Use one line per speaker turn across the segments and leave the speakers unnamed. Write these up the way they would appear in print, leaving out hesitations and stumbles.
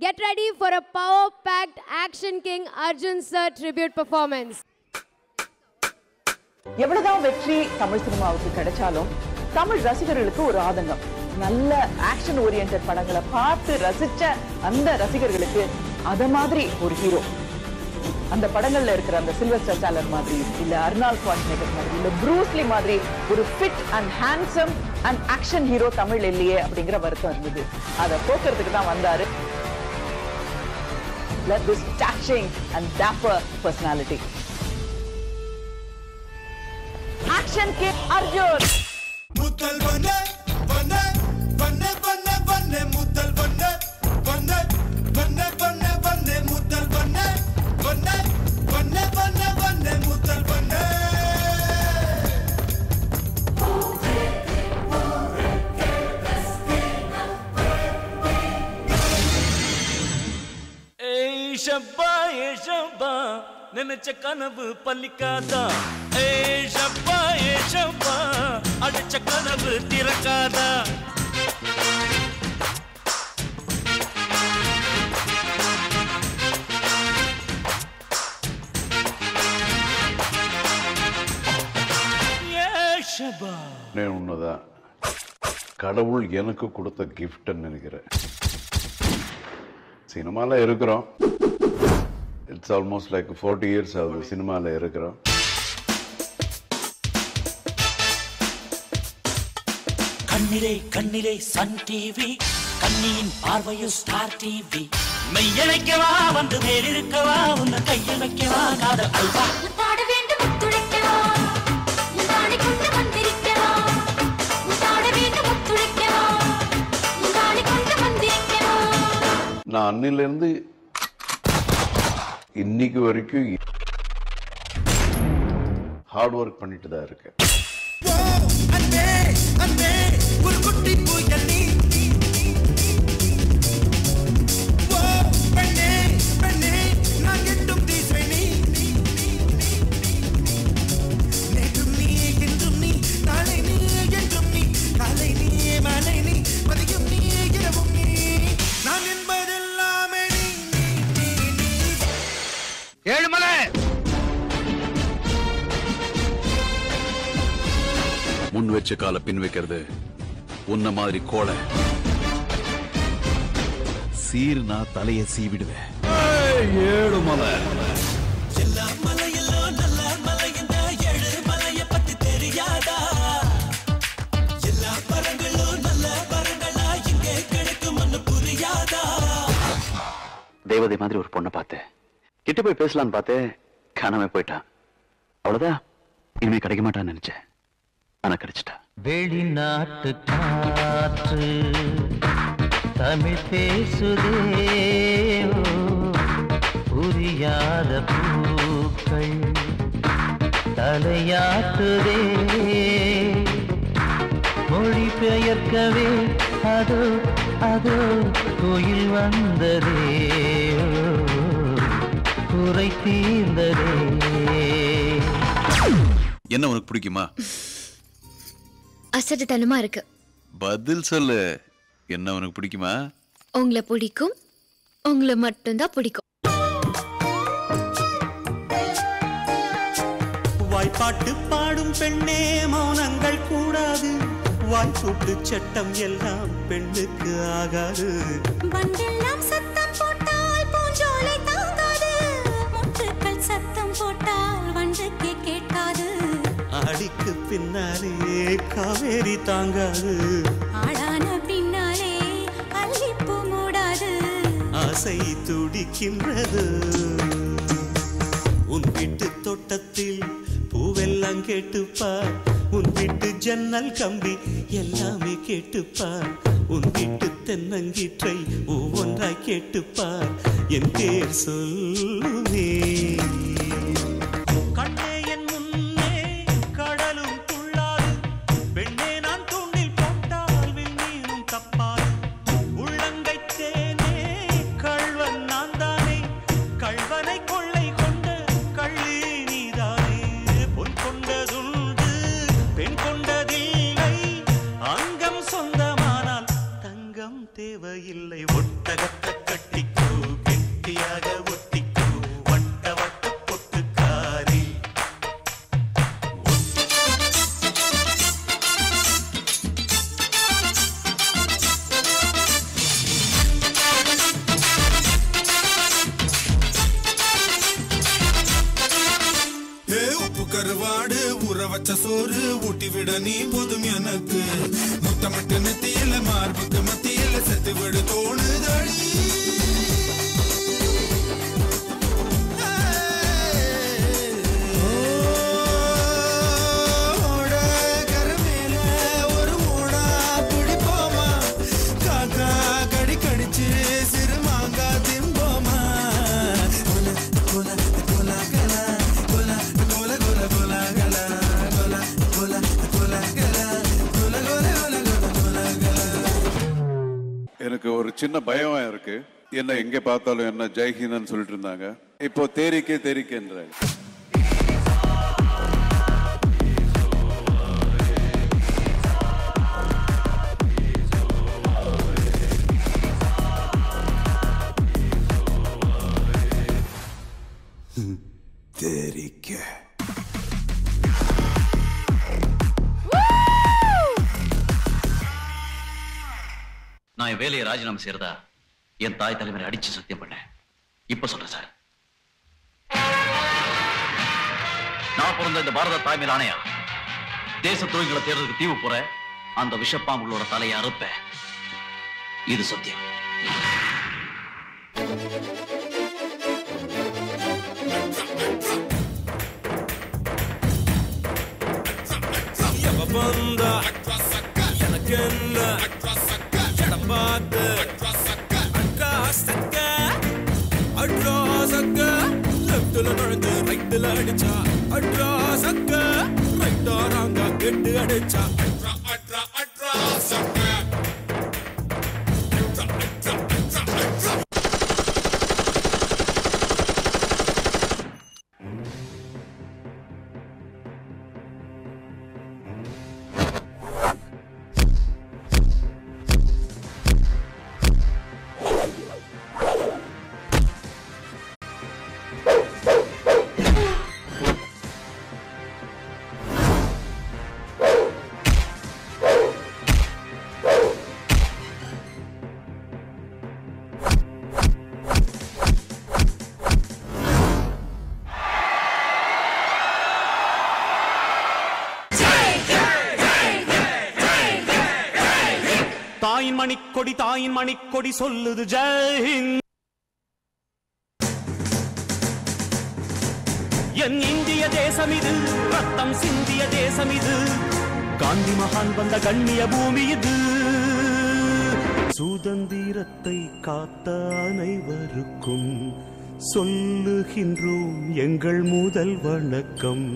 Get ready for a power-packed Action King Arjun Sir tribute performance.
எவ்வளவுதான் வெற்றி தமிழ் சினிமாவுக்கு கிடைச்சாலும் தமிழ் ரசிகர்களுக்கு ஒரு ஆதங்கம். நல்ல ஆக்ஷன் ஓரியன்டட் படங்களை பார்த்து ரசிச்ச அந்த ரசிகர்களுக்கு அத மாதிரி ஒரு ஹீரோ, அந்த படங்கள்ல இருக்கிற அந்த சில்வஸ்டர் ஸ்டாலர் மாதிரி, இல்ல அர்னால்ட் ஷ்வார்ஸ்நெகர் மாதிரி, இல்ல ப்ரூஸ்லி மாதிரி ஒரு fit and handsome and action hero Tamil இல்லையே அப்படிங்கிற வருத்தம் இருந்தது. அதை போக்குறதுக்கு தான் வந்தாரு. Let this dashing and dapper personality. Action King Arjun.
Mutal vanne vanne vanne vanne vanne mutal vanne vanne vanne vanne vanne mutal vanne vanne vanne vanne vanne mutal vanne.
ஷப்பா நினைச்ச கனவு பலிக்காதா, ஷப்பா அடிச்ச கனவு திறக்காதா.
உண்மைதான், கடவுள் எனக்கு கொடுத்த கிஃப்ட் நினைக்கிறேன். சினிமால இருக்கிறோம், இட்ஸ் ஆல்மோஸ்ட் லைக் 40 years ஆகுது சினிமால இருக்கிறோம்.
கண்ணிலே கண்ணிலே சன் டிவி, கண்ணியின் பார்வையில் ஸ்டார் டிவி. மெய்யழைக்கவா வந்து மேலிருக்கவா, உன்னை கையில் வைக்கவா காதல் அல்வா.
நான் அன்னிலிருந்து இன்னைக்கு வரைக்கும் ஹார்ட் ஒர்க் பண்ணிட்டு தான் இருக்கேன்.
ஒரு குட்டி பூயல்லி பெண்ணே பெண்ணே நான் எட்டும் தீசனி, நேற்றும் நீ என்றும் நீ, நாளை நீ என்றும் நீ, காலை நீ மாலை நீ, மதியம் நீ இரவும் நீ, நான் என்பதெல்லாமே நீ நீ நீ.
ஏழுமலை
முன் வச்ச கால பின் வைக்கிறது உன்ன மாதிரி கோளை. சீர்னா தலைய சீவிடுவேன். ஏழுமலை
எல்லா மலையெல்லோ நல்ல மலை, இந்த ஏழு மலைய பத்தி தெரியாதா? எல்லா பரங்களும் நல்ல பரங்களா இங்கே கிடைக்கும்னு புரியாதா?
தேவதை மாதிரி ஒரு பொண்ணை பார்த்தேன், கிட்ட போய் பேசலான்னு பார்த்தேன், காணாம போயிட்டான். அவ்வளவுதான், இனிமே கிடைக்க மாட்டான்னு நினைச்சேன், ஆனா கிடைச்சிட்டா.
வெளிநாட்டு காற்று தமிழ் பேசுதே, புரியாத பூக்கள் தலையாட்டுதே, மொழி பெயர்க்கவே அதோ அதோ கோயில் வந்ததே, குறை தீர்ந்ததே.
என்ன உனக்கு பிடிக்குமா?
அசட்டுத்தனமா இருக்கு.
பதில் சொல்லு, என்ன உனக்கு பிடிக்குமா?
உங்களை பிடிக்கும், உங்களை மட்டும்தான் பிடிக்கும்.
வாய்ப்பாட்டு பாடும் பெண்ணே மௌனங்கள் கூடாது, வாய்ப்பூட்டு சட்டம் எல்லாம் பெண்ணுக்கு ஆகாது.
வண்டெல்லாம் சத்தம் போட்டால் பூஞ்சோலை தாங்காது, முட்டுக்கள் சத்தம் போட்டால் வண்டுக்கே கேட்காது.
ஆடிக்கு பின்னாலே காவேரி தாங்காது,
ஆடான பின்னாலே அல்லிப்பூ மூடாது.
ஆசை துடிக்கின்றது. உன் வீட்டு தோட்டத்தில் பூவெல்லாம் கேட்டுப்பார், உன் வீட்டு ஜன்னல் கம்பி எல்லாமே கேட்டுப்பார், உன் வீட்டு தென்னங்கீற்றை ஒவ்வொன்றாய் கேட்டுப்பார், என் பேர் சொல்லுமே. கண்ணே என் முன்னே கடலும் துள்ளாது, பெண்ணே நான் தூண்டில் போட்டால் விண்ணீரும் தப்பாது. உள்ளங்கை தேனே கள்வன் நான் தானே, கள்வனை கொள்ளை கொண்ட கள்ளி நீதானே. பொன் கொண்டதுண்டு பெண் கொண்டதில்லை, அங்கம் சொந்தமானால் தங்க தங்கம் தேவையில்லை ஒட்டகத்தை கட்டிக்கோ கெட்டியாக ஒட்டிக்கோ வட்ட வட்ட பொட்டுக்காரி
உப்பு கருவாடு ஊற வச்ச சோறு ஊட்டி விட நீ போதும் எனக்கு முத்தமிட்டு நெத்தியில மார்புக்கு மத்தியில செத்து விடு தோணுதடி கருமேல ஒரு மூடா பிடிப்போமா காக்கா கடி கடிச்சு சிறு மாங்கா திம்போமா
எனக்கு ஒரு சின்ன பயம் இருக்கு. என்ன எங்க பார்த்தாலும் என்ன ஜெய்ஹிந்தன் சொல்லிட்டு இருந்தாங்க. இப்போ தேரிக்கே தேரிக்கேன்றாங்க.
தேரிக்கே
நான் என் வேலையை ராஜினாமா செய்யறதா என் தாய் தலைவரை அடிச்சு சத்தியம் பண்ணேன். இப்ப சொல்றேன் சார், நான் பிறந்த இந்த பாரத தாய் மேல் ஆணையா தேச துரோகிகளை தேர்தலுக்கு தீவு போற அந்த விஷப்பாம்புகளோட தலையை அறுப்பேன். இது சத்தியம்.
எனக்கு என்ன பார்த்து லெப்ட்ல நுழைஞ்சு ரைட்ல அடிச்சா அட்ராசக்க ரைட்டா ராங்கா கெட்டு அடிச்சா அட்ராசக்க
தாயின் மணிக்கொடி சொல்லுது ஜெய் ஹிந்த். என் இந்திய தேசம் இது, ரத்தம் சிந்திய தேசம் இது, காந்தி மகான் வந்த கண்ணிய பூமி இது. சுதந்திரத்தை காத்த அனைவருக்கும் சொல்லுகின்றோம் எங்கள் முதல் வணக்கம்.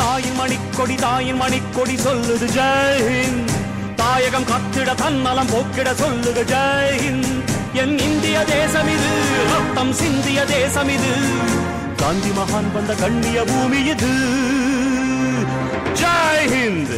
தாயின் மணிக்கொடி சொல்லுது ஜெய் ஹிந்த். தாயகம் காத்திட தன்னலம் போக்கிட சொல்லுக ஜெய் ஹிந்த். என் இந்திய தேசம் இது, ரத்தம் சிந்திய தேசம் இது, காந்தி மகான் வந்த கண்ணிய பூமி இது. ஜெய் ஹிந்த்.